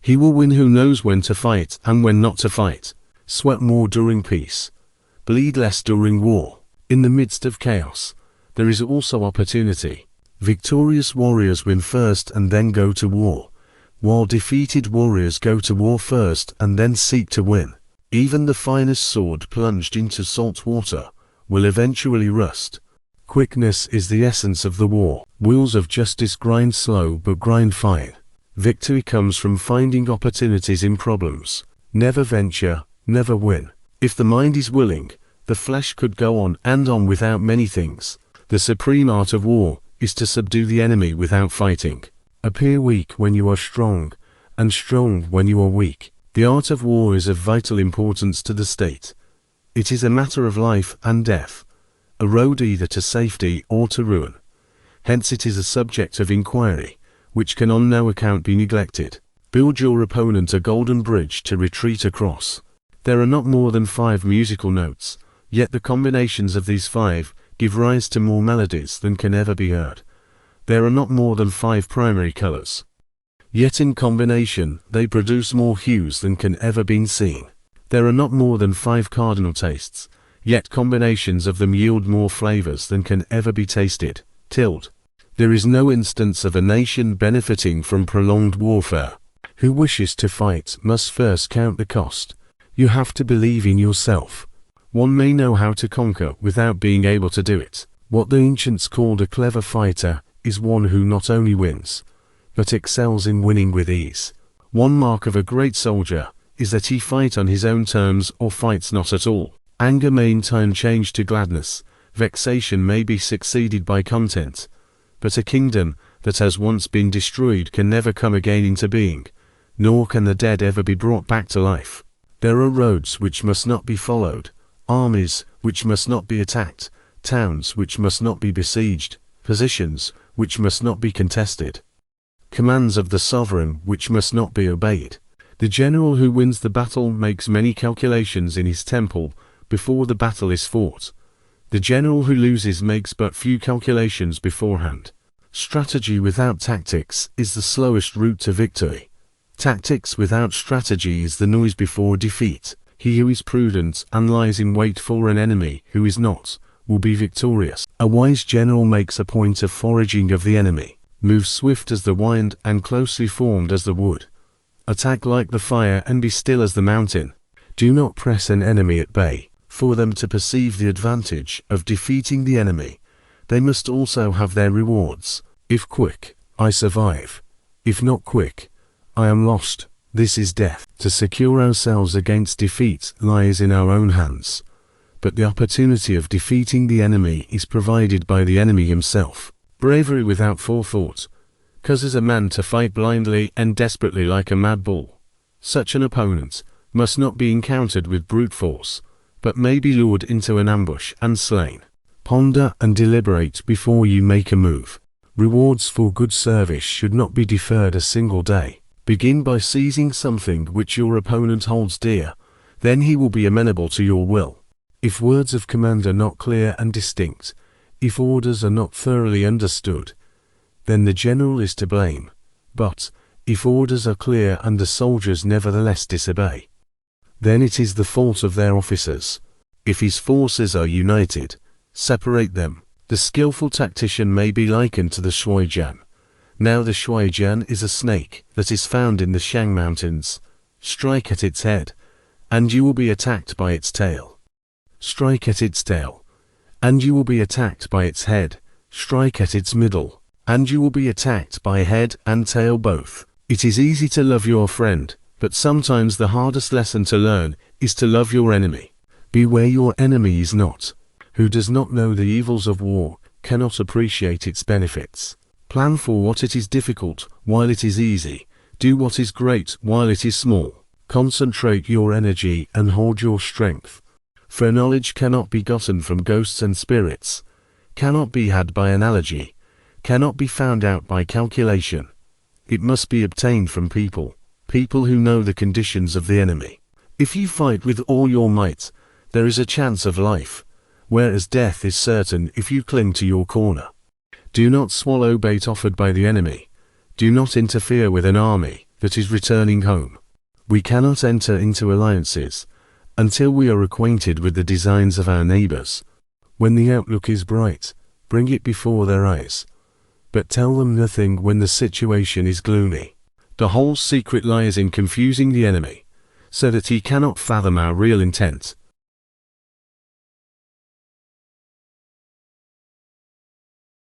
He will win who knows when to fight and when not to fight. Sweat more during peace. Bleed less during war. In the midst of chaos, there is also opportunity. Victorious warriors win first and then go to war, while defeated warriors go to war first and then seek to win. Even the finest sword plunged into salt water will eventually rust. Quickness is the essence of the war. Wheels of justice grind slow but grind fine. Victory comes from finding opportunities in problems. Never venture, never win. If the mind is willing, the flesh could go on and on without many things. The supreme art of war is to subdue the enemy without fighting. Appear weak when you are strong, and strong when you are weak. The art of war is of vital importance to the state. It is a matter of life and death, a road either to safety or to ruin. Hence it is a subject of inquiry, which can on no account be neglected. Build your opponent a golden bridge to retreat across. There are not more than 5 musical notes, yet the combinations of these 5 give rise to more melodies than can ever be heard. There are not more than 5 primary colors, yet in combination they produce more hues than can ever be seen. There are not more than 5 cardinal tastes, yet combinations of them yield more flavors than can ever be tasted. There is no instance of a nation benefiting from prolonged warfare. Who wishes to fight must first count the cost. You have to believe in yourself. One may know how to conquer without being able to do it. What the ancients called a clever fighter is one who not only wins, but excels in winning with ease. One mark of a great soldier is that he fights on his own terms or fights not at all. Anger may in time change to gladness, vexation may be succeeded by content, but a kingdom that has once been destroyed can never come again into being, nor can the dead ever be brought back to life. There are roads which must not be followed, armies which must not be attacked, towns which must not be besieged, positions which must not be contested, commands of the sovereign which must not be obeyed. The general who wins the battle makes many calculations in his temple before the battle is fought. The general who loses makes but few calculations beforehand. Strategy without tactics is the slowest route to victory. Tactics without strategy is the noise before defeat. He who is prudent and lies in wait for an enemy who is not, will be victorious. A wise general makes a point of foraging of the enemy. Move swift as the wind and closely formed as the wood. Attack like the fire and be still as the mountain. Do not press an enemy at bay. For them to perceive the advantage of defeating the enemy, they must also have their rewards. If quick, I survive. If not quick, I am lost. This is death. To secure ourselves against defeat lies in our own hands, but the opportunity of defeating the enemy is provided by the enemy himself. Bravery without forethought causes a man to fight blindly and desperately like a mad bull. Such an opponent must not be encountered with brute force, but may be lured into an ambush and slain. Ponder and deliberate before you make a move. Rewards for good service should not be deferred a single day. Begin by seizing something which your opponent holds dear, then he will be amenable to your will. If words of command are not clear and distinct, if orders are not thoroughly understood, then the general is to blame. But, if orders are clear and the soldiers nevertheless disobey, then it is the fault of their officers. If his forces are united, separate them. The skillful tactician may be likened to the shuaijian. Now the shuaijian is a snake that is found in the Shang Mountains. Strike at its head, and you will be attacked by its tail. Strike at its tail, and you will be attacked by its head. Strike at its middle, and you will be attacked by head and tail both. It is easy to love your friend, but sometimes the hardest lesson to learn is to love your enemy. Beware your enemy is not. Who does not know the evils of war cannot appreciate its benefits. Plan for what it is difficult while it is easy. Do what is great while it is small. Concentrate your energy and hold your strength. For knowledge cannot be gotten from ghosts and spirits, cannot be had by analogy, cannot be found out by calculation. It must be obtained from people who know the conditions of the enemy. If you fight with all your might, there is a chance of life, whereas death is certain if you cling to your corner. Do not swallow bait offered by the enemy. Do not interfere with an army. that is returning home. We cannot enter into alliances until we are acquainted with the designs of our neighbors. When the outlook is bright, bring it before their eyes, but tell them nothing when the situation is gloomy. The whole secret lies in confusing the enemy, so that he cannot fathom our real intent.